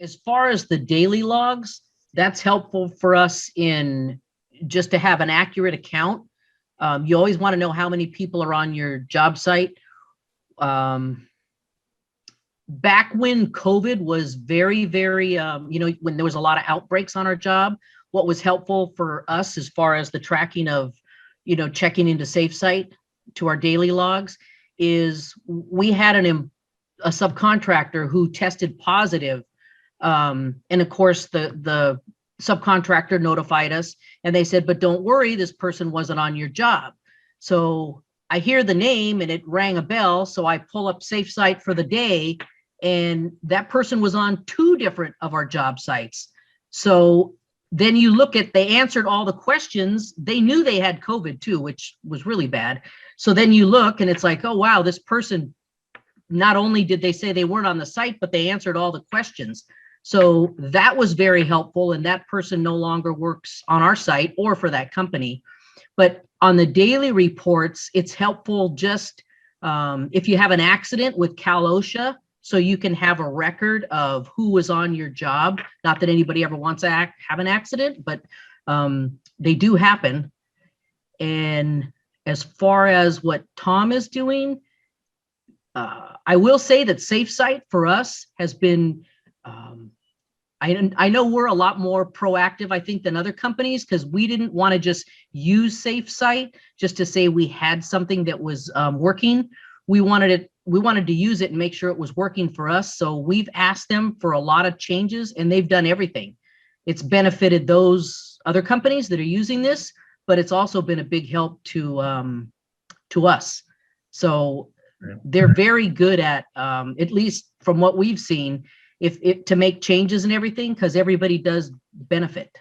as far as the daily logs, that's helpful for us in just to have an accurate account. You always want to know how many people are on your job site. Back when COVID was very, when there was a lot of outbreaks on our job, what was helpful for us as far as the tracking of, checking into SafeSite to our daily logs is we had a subcontractor who tested positive. And of course, the subcontractor notified us and they said, but don't worry, this person wasn't on your job. So I hear the name and it rang a bell. So I pull up SafeSite for the day and that person was on 2 different of our job sites. So then you look at, they answered all the questions. They knew they had COVID too, which was really bad. So then you look and it's like, oh, wow, this person, not only did they say they weren't on the site, but they answered all the questions. So that was very helpful. And that person no longer works on our site or for that company. But on the daily reports, it's helpful just if you have an accident with Cal OSHA, so you can have a record of who was on your job. Not that anybody ever wants to have an accident, but they do happen. And as far as what Tom is doing, I will say that SafeSite for us has been, I know we're a lot more proactive, I think, than other companies because we didn't want to just use SafeSite just to say we had something that was working. We wanted to use it and make sure it was working for us. So we've asked them for a lot of changes and they've done everything. It's benefited those other companies that are using this, but it's also been a big help to us. So they're very good at least from what we've seen, if to make changes and everything, because everybody does benefit.